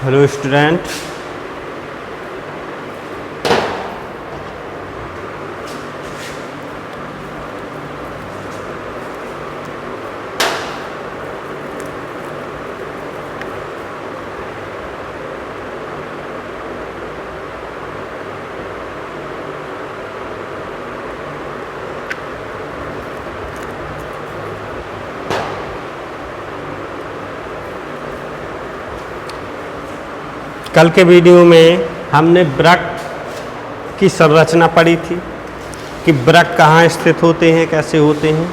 Hello student, कल के video में हमने वृक्क की संरचना पढ़ी थी कि वृक्क कहाँ स्थित होते हैं, कैसे होते हैं।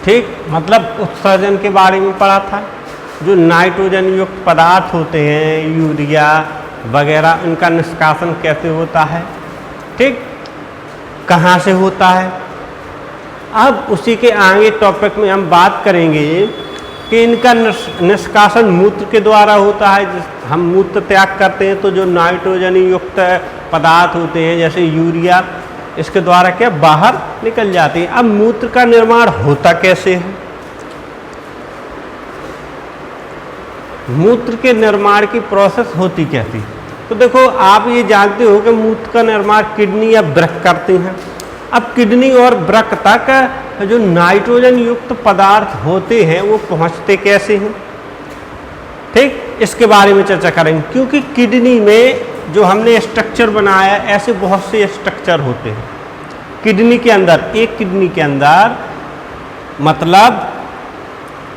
ठीक, मतलब उत्सर्जन के बारे में पढ़ा था। जो नाइट्रोजन युक्त पदार्थ होते हैं, यूरिया वगैरह, उनका निष्कासन कैसे होता है, ठीक, कहाँ से होता है। अब उसी के आगे टॉपिक में हम बात करेंगे कि इनका निष्कासन मूत्र के द्वारा होता है। हम मूत्र त्याग करते हैं तो जो नाइट्रोजन युक्त पदार्थ होते हैं जैसे यूरिया, इसके द्वारा क्या बाहर निकल जाते हैं। अब मूत्र का निर्माण होता कैसे है, मूत्र के निर्माण की प्रोसेस होती कैसी। तो देखो, आप ये जानते हो कि मूत्र का निर्माण किडनी या वृक्क करते हैं। अब किडनी और वृक्क तक जो नाइट्रोजन युक्त पदार्थ होते हैं वो पहुंचते कैसे हैं, ठीक, इसके बारे में चर्चा करेंगे। क्योंकि किडनी में जो हमने स्ट्रक्चर बनाया, ऐसे बहुत से स्ट्रक्चर होते हैं किडनी के अंदर। एक किडनी के अंदर मतलब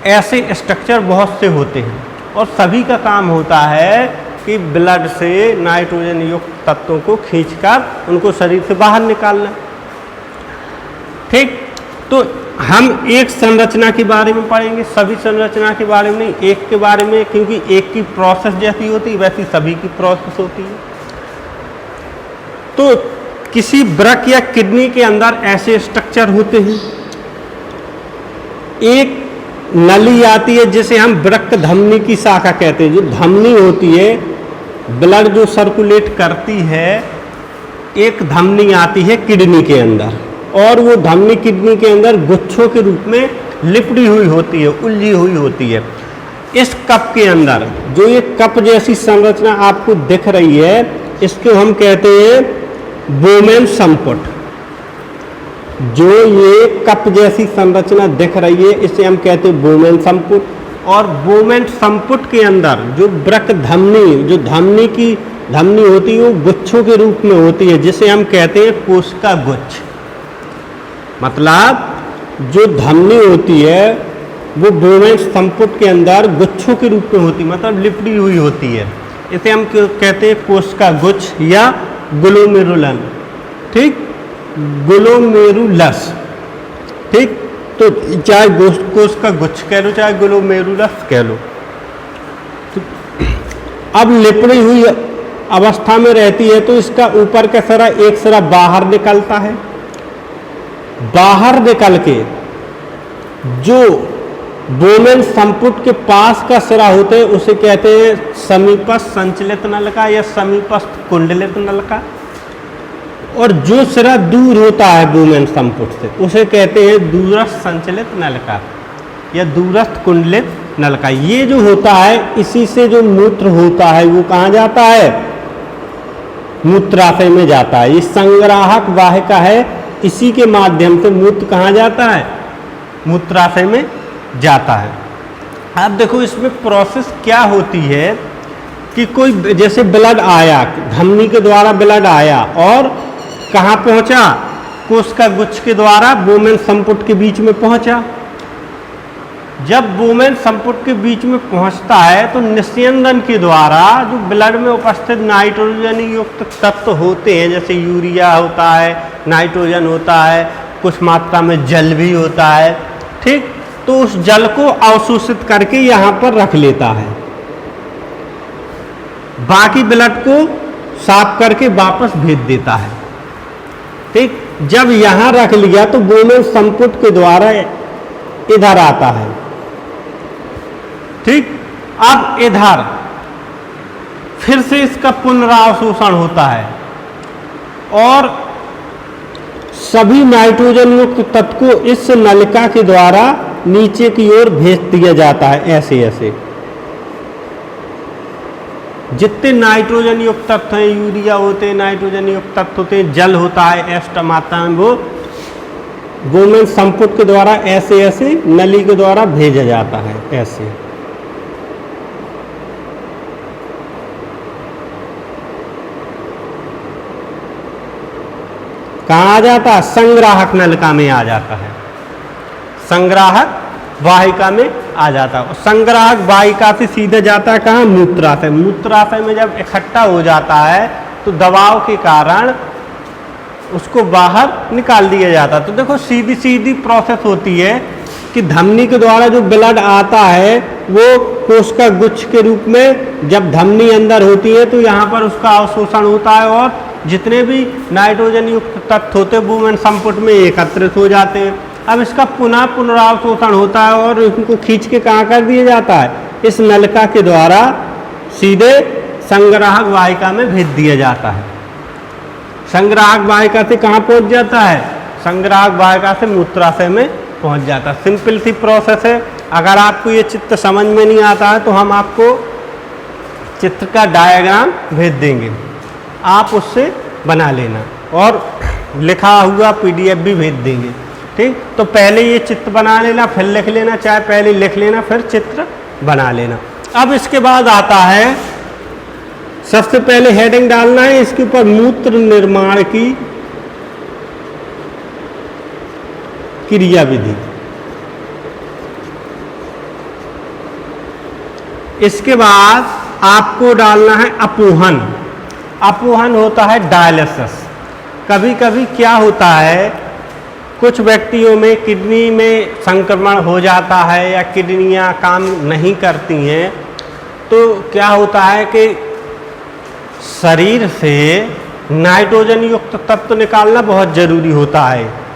ऐसे स्ट्रक्चर बहुत से होते हैं और सभी का काम होता है कि ब्लड से नाइट्रोजन युक्त तत्वों को खींचकर उनको शरीर से बाहर निकालना। ठीक, तो हम एक संरचना के बारे में पढ़ेंगे, सभी संरचना के बारे में नहीं, एक के बारे में, क्योंकि एक की प्रोसेस जैसी होती है वैसी सभी की प्रोसेस होती है। तो किसी वृक्क या किडनी के अंदर ऐसे स्ट्रक्चर होते हैं। एक नली आती है जिसे हम वृक्क धमनी की शाखा कहते हैं। जो धमनी होती है, ब्लड जो सर्कुलेट करती है, एक धमनी आती है किडनी के अंदर, और वो धमनी किडनी के अंदर गुच्छों के रूप में लिपटी हुई होती है, उलझी हुई होती है। इस कप के अंदर जो ये कप जैसी संरचना आपको दिख रही है, इसको हम कहते हैं बोमेन संपुट। जो ये कप जैसी संरचना दिख रही है इसे हम कहते हैं बोमेन संपुट। और बोमेन संपुट के अंदर जो वृक्क धमनी, जो धमनी होती है वो गुच्छों के रूप में होती है, जिसे हम कहते हैं कोशिका गुच्छ। मतलब जो धमनी होती है वो बोमेन संपुट के अंदर गुच्छों के रूप में होती है, मतलब लिपटी हुई होती है। इसे हम कहते हैं कोशिका गुच्छ या ग्लोमेरुलन, ठीक, ग्लोमेरुलस। ठीक, तो चाहे कोशिका गुच्छ कह लो चाहे ग्लोमेरुलस कह लो। तो अब लिपटी हुई अवस्था में रहती है तो इसका ऊपर का सिरा, एक सिरा बाहर निकलता है। बाहर निकल के जो बोमेन संपुट के पास का सिरा होता है उसे कहते हैं समीपस्थ संचलित नलिका या समीपस्थ कुंडलित नलिका। और जो सिरा दूर होता है बोमेन संपुट से उसे कहते हैं दूरस्थ संचलित नलिका या दूरस्थ कुंडलित नलिका। ये जो होता है, इसी से जो मूत्र होता है वो कहाँ जाता है, मूत्राशय में जाता है। ये संग्राहक वाहिका है, इसी के माध्यम से मूत्र कहाँ जाता है, मूत्राशय में जाता है। अब देखो इसमें प्रोसेस क्या होती है कि कोई जैसे ब्लड आया, धमनी के द्वारा ब्लड आया और कहाँ पहुँचा, कोशिका गुच्छ के द्वारा बोमेन संपुट के बीच में पहुँचा। जब बोमेन संपुट के बीच में पहुँचता है तो निस्यंदन के द्वारा जो ब्लड में उपस्थित नाइट्रोजन युक्त तत्व होते हैं, जैसे यूरिया होता है, नाइट्रोजन होता है, कुछ मात्रा में जल भी होता है, ठीक, तो उस जल को अवशोषित करके यहाँ पर रख लेता है, बाकी ब्लड को साफ करके वापस भेज देता है। ठीक, जब यहाँ रख लिया तो बोमेन संपुट के द्वारा इधर आता है। ठीक, अब इधर फिर से इसका पुनरावशोषण होता है और सभी नाइट्रोजन युक्त तत्व को इस नलिका के द्वारा नीचे की ओर भेज दिया जाता है, ऐसे ऐसे। जितने नाइट्रोजन युक्त तत्व हैं, यूरिया होते हैं, नाइट्रोजन युक्त तत्व होते हैं, जल होता है एस्ट मात्रा में, वो गोमेन संपुट के द्वारा ऐसे ऐसे नली के द्वारा भेजा जाता है। ऐसे कहाँ आ जाता है? संग्राहक नलिका में आ जाता है, संग्राहक वाहिका में आ जाता है। संग्राहक वाहिका से सीधे जाता है कहाँ? मूत्राशय। मूत्राशय में जब इकट्ठा हो जाता है तो दबाव के कारण उसको बाहर निकाल दिया जाता है। तो देखो सीधी सीधी प्रोसेस होती है कि धमनी के द्वारा जो ब्लड आता है वो कोशिका गुच्छ के रूप में जब धमनी अंदर होती है तो यहाँ पर उसका अवशोषण होता है और जितने भी नाइट्रोजन युक्त तत्व होते हैं वूमेन संपुट में एकत्रित हो जाते हैं। अब इसका पुनः पुनरावशोषण होता है और इनको खींच के कहाँ कर दिया जाता है? इस नलिका के द्वारा सीधे संग्राहक वाहिका में भेज दिया जाता है। संग्राहक वाहिका से कहाँ पहुँच जाता है? संग्राहक वाहिका से मूत्राशय में पहुँच जाता है। सिंपल सी प्रोसेस है। अगर आपको ये चित्र समझ में नहीं आता है तो हम आपको चित्र का डायग्राम भेज देंगे, आप उससे बना लेना और लिखा हुआ PDF भी भेज देंगे। ठीक, तो पहले ये चित्र बना लेना फिर लिख लेना, चाहे पहले लिख लेना फिर चित्र बना लेना। अब इसके बाद आता है, सबसे पहले हेडिंग डालना है इसके ऊपर मूत्र निर्माण की क्रिया विधि। इसके बाद आपको डालना है अपोहन। अपोहन होता है डायलिसिस। कभी कभी क्या होता है, कुछ व्यक्तियों में किडनी में संक्रमण हो जाता है या किडनियां काम नहीं करती हैं, तो क्या होता है कि शरीर से नाइट्रोजन युक्त तत्व निकालना बहुत ज़रूरी होता है।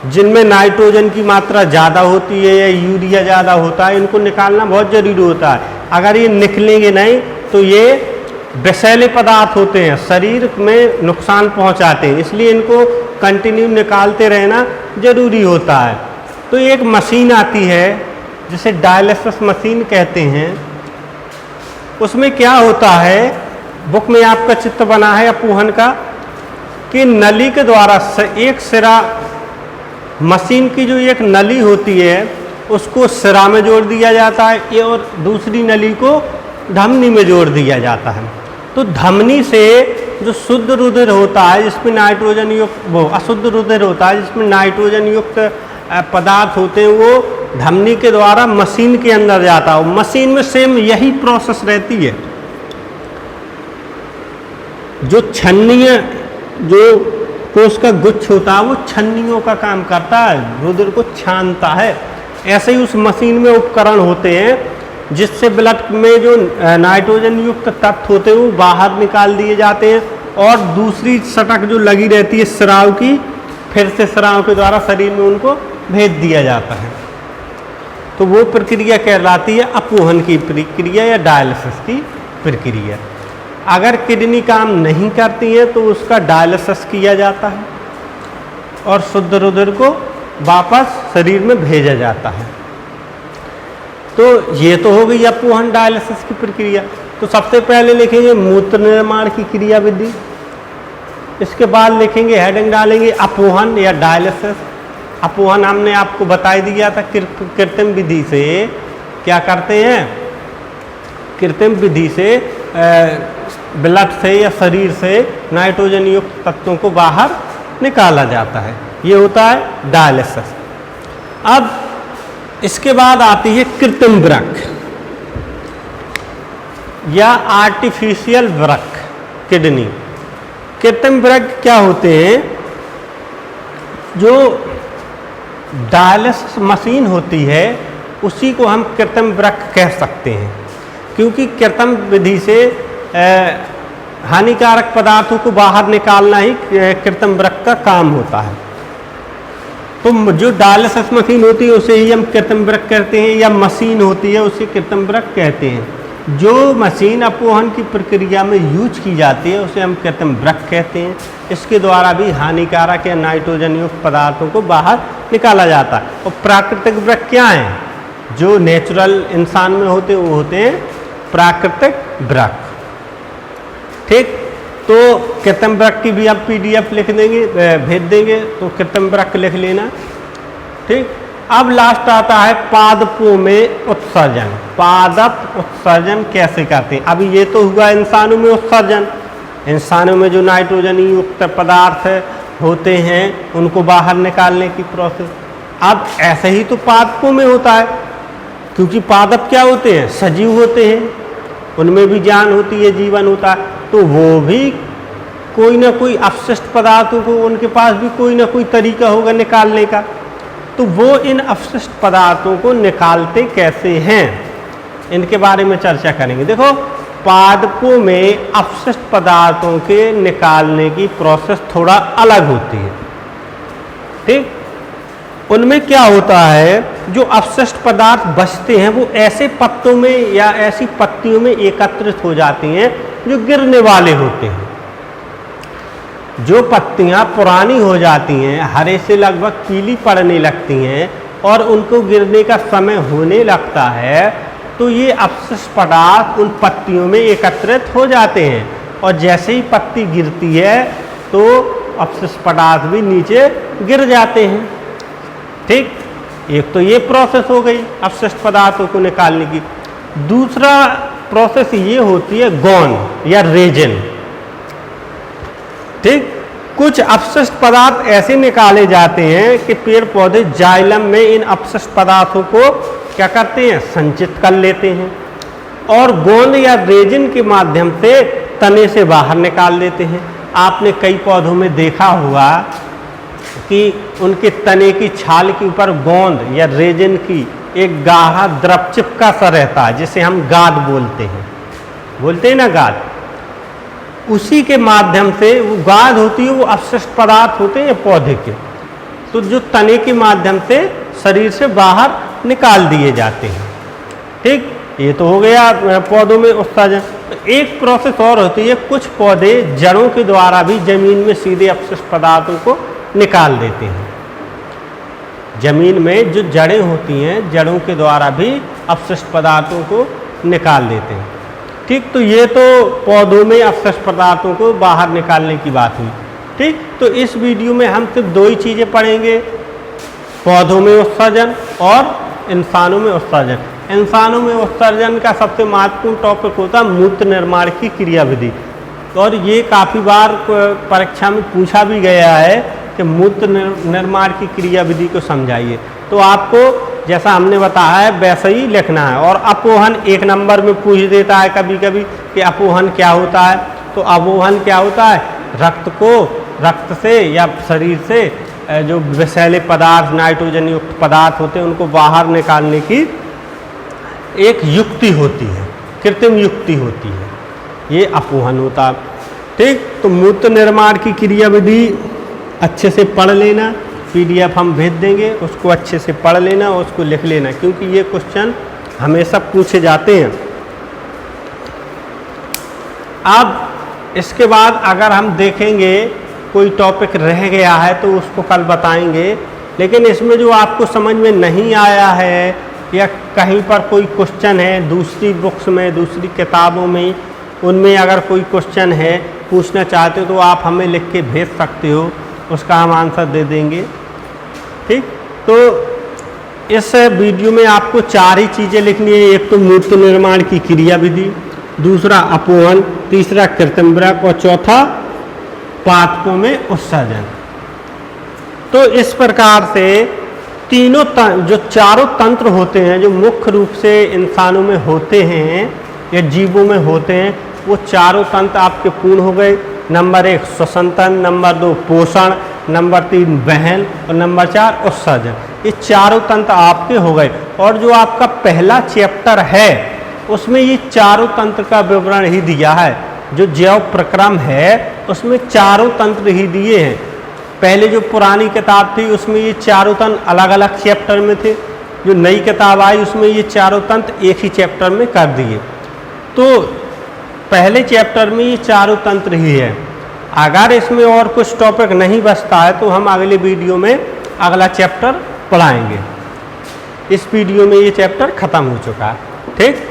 जिनमें नाइट्रोजन की मात्रा ज़्यादा होती है या यूरिया ज़्यादा होता है, इनको निकालना बहुत ज़रूरी होता है। अगर ये निकलेंगे नहीं तो ये विषैले पदार्थ होते हैं, शरीर में नुकसान पहुंचाते हैं, इसलिए इनको कंटिन्यू निकालते रहना ज़रूरी होता है। तो एक मशीन आती है जिसे डायलिसिस मशीन कहते हैं। उसमें क्या होता है, बुक में आपका चित्र बना है अपोहन का, कि नली के द्वारा एक सिरा, मशीन की जो एक नली होती है उसको सिरा में जोड़ दिया जाता है, ये और दूसरी नली को धमनी में जोड़ दिया जाता है। तो धमनी से जो शुद्ध रुधिर होता है जिसमें नाइट्रोजन युक्त, वो अशुद्ध रुधिर होता है जिसमें नाइट्रोजन युक्त पदार्थ होते हैं, वो धमनी के द्वारा मशीन के अंदर जाता है। मशीन में सेम यही प्रोसेस रहती है। जो छन्नियाँ, जो कोश का गुच्छ होता है वो छन्नियों का काम करता है, रुधिर को छानता है। ऐसे ही उस मशीन में उपकरण होते हैं जिससे ब्लड में जो नाइट्रोजन युक्त तत्व होते हैं वो बाहर निकाल दिए जाते हैं और दूसरी सटक जो लगी रहती है स्राव की, फिर से स्राव के द्वारा शरीर में उनको भेज दिया जाता है। तो वो प्रक्रिया कहलाती है अपोहन की प्रक्रिया या डायलिसिस की प्रक्रिया। अगर किडनी काम नहीं करती है तो उसका डायलिसिस किया जाता है और शुद्ध रुधिर को वापस शरीर में भेजा जाता है। तो ये तो हो गई अपोहन डायलिसिस की प्रक्रिया। तो सबसे पहले लिखेंगे मूत्र निर्माण की क्रिया विधि, इसके बाद लिखेंगे, हेडिंग डालेंगे अपोहन या डायलिसिस। अपोहन हमने आपको बता दिया था, कृत्रिम विधि से क्या करते हैं, कृत्रिम विधि से ब्लड से या शरीर से नाइट्रोजन युक्त तत्वों को बाहर निकाला जाता है, ये होता है डायलिसिस। अब इसके बाद आती है कृत्रिम वृक्क या आर्टिफिशियल वृक्क किडनी। कृत्रिम वृक्क क्या होते हैं, जो डायलिसिस मशीन होती है उसी को हम कृत्रिम वृक्क कह सकते हैं, क्योंकि कृत्रिम विधि से हानिकारक पदार्थों को बाहर निकालना ही कृत्रिम वृक्क का काम होता है। तो जो डायलिसिस मशीन होती है उसे ही हम कृत्रिम वृक्क कहते हैं, या मशीन होती है उसे कृत्रिम वृक्क कहते हैं। जो मशीन अपोहन की प्रक्रिया में यूज की जाती है उसे हम कृत्रिम वृक्क कहते हैं। इसके द्वारा भी हानिकारक या नाइट्रोजन युक्त पदार्थों को बाहर निकाला जाता है। और प्राकृतिक वृक्क क्या हैं, जो नेचुरल इंसान में होते हैं वो होते हैं प्राकृतिक वृक्क। ठीक। तो कृत्रिम वृक्क की भी आप PDF लिख देंगे, भेज देंगे, तो कृत्रिम वृक्क लिख लेना। ठीक। अब लास्ट आता है पादपों में उत्सर्जन। पादप उत्सर्जन कैसे करते हैं? अभी ये तो हुआ इंसानों में उत्सर्जन, इंसानों में जो नाइट्रोजन युक्त पदार्थ होते हैं उनको बाहर निकालने की प्रोसेस। अब ऐसे ही तो पादपों में होता है, क्योंकि पादप क्या होते हैं? सजीव होते हैं, उनमें भी जान होती है, जीवन होता है, तो वो भी कोई ना कोई अपशिष्ट पदार्थों को, उनके पास भी कोई ना कोई तरीका होगा निकालने का। तो वो इन अपशिष्ट पदार्थों को निकालते कैसे हैं, इनके बारे में चर्चा करेंगे। देखो, पादपों में अपशिष्ट पदार्थों के निकालने की प्रोसेस थोड़ा अलग होती है। ठीक। उनमें क्या होता है, जो अपशिष्ट पदार्थ बचते हैं वो ऐसे पत्तों में या ऐसी पत्तियों में एकत्रित हो जाती हैं जो गिरने वाले होते हैं। जो पत्तियां पुरानी हो जाती हैं, हरे से लगभग पीली पड़ने लगती हैं और उनको गिरने का समय होने लगता है, तो ये अपशिष्ट पदार्थ उन पत्तियों में एकत्रित हो जाते हैं और जैसे ही पत्ती गिरती है तो अपशिष्ट पदार्थ भी नीचे गिर जाते हैं। ठीक। एक तो ये प्रोसेस हो गई अपशिष्ट पदार्थों को निकालने की। दूसरा प्रोसेस ये होती है गौन या रेजिन। ठीक। कुछ अपशिष्ट पदार्थ ऐसे निकाले जाते हैं कि पेड़ पौधे जाइलम में इन अपशिष्ट पदार्थों को क्या करते हैं? संचित कर लेते हैं और गोंद या रेजिन के माध्यम से तने से बाहर निकाल देते हैं। आपने कई पौधों में देखा होगा कि उनके तने की छाल के ऊपर गोंद या रेजिन की एक गाढ़ा द्रव चिपका सा रहता है, जिसे हम गाद बोलते हैं ना, गाद। उसी के माध्यम से वो गाद होती है, वो अपशिष्ट पदार्थ होते हैं पौधे के, तो जो तने के माध्यम से शरीर से बाहर निकाल दिए जाते हैं। ठीक। ये तो हो गया पौधों में उत्सर्जन। एक प्रोसेस और होती है, कुछ पौधे जड़ों के द्वारा भी जमीन में सीधे अपशिष्ट पदार्थों को निकाल देते हैं। जमीन में जो जड़ें होती हैं, जड़ों के द्वारा भी अपशिष्ट पदार्थों को निकाल देते हैं। ठीक। तो ये तो पौधों में अपशिष्ट पदार्थों को बाहर निकालने की बात हुई। ठीक। तो इस वीडियो में हम सिर्फ दो ही चीज़ें पढ़ेंगे, पौधों में उत्सर्जन और इंसानों में उत्सर्जन। इंसानों में उत्सर्जन का सबसे महत्वपूर्ण टॉपिक होता है मूत्र निर्माण की क्रियाविधि, और ये काफ़ी बार परीक्षा में पूछा भी गया है कि मूत्र निर्माण की क्रियाविधि को समझाइए। तो आपको जैसा हमने बताया है वैसा ही लिखना है। और अपोहन 1 नंबर में पूछ देता है कभी कभी कि अपोहन क्या होता है। तो अपोहन क्या होता है? रक्त से या शरीर से जो विषैले पदार्थ, नाइट्रोजन युक्त पदार्थ होते हैं, उनको बाहर निकालने की एक युक्ति होती है, कृत्रिम युक्ति होती है, ये अपोहन होता है। ठीक। तो मूत्र निर्माण की क्रियाविधि अच्छे से पढ़ लेना, PDF हम भेज देंगे, उसको अच्छे से पढ़ लेना और उसको लिख लेना, क्योंकि ये क्वेश्चन हमेशा पूछे जाते हैं। अब इसके बाद अगर हम देखेंगे कोई टॉपिक रह गया है तो उसको कल बताएंगे, लेकिन इसमें जो आपको समझ में नहीं आया है या कहीं पर कोई क्वेश्चन है दूसरी बुक्स में, दूसरी किताबों में, उनमें अगर कोई क्वेश्चन है पूछना चाहते हो तो आप हमें लिख के भेज सकते हो, उसका हम आंसर दे देंगे। ठीक। तो इस वीडियो में आपको 4 ही चीज़ें लिखनी है। एक तो मूत्र निर्माण की क्रियाविधि, दूसरा अपोहन, तीसरा कृत्रिम वृक्क और चौथा पादपों में उत्सर्जन। तो इस प्रकार से तीनों जो चारों तंत्र होते हैं जो मुख्य रूप से इंसानों में होते हैं या जीवों में होते हैं, वो चारों तंत्र आपके पूर्ण हो गए। नंबर 1 श्वसन तंत्र, नंबर 2 पोषण, नंबर 3 वहन और नंबर 4 उत्सर्जन। ये चारों तंत्र आपके हो गए। और जो आपका पहला चैप्टर है उसमें ये चारों तंत्र का विवरण ही दिया है। जो जैव प्रक्रम है उसमें चारों तंत्र ही दिए हैं। पहले जो पुरानी किताब थी उसमें ये चारों तंत्र अलग अलग चैप्टर में थे, जो नई किताब आई उसमें ये चारों तंत्र एक ही चैप्टर में कर दिए। तो पहले चैप्टर में ये चारों तंत्र ही है। अगर इसमें और कुछ टॉपिक नहीं बचता है तो हम अगले वीडियो में अगला चैप्टर पढ़ाएंगे। इस वीडियो में ये चैप्टर ख़त्म हो चुका है। ठीक।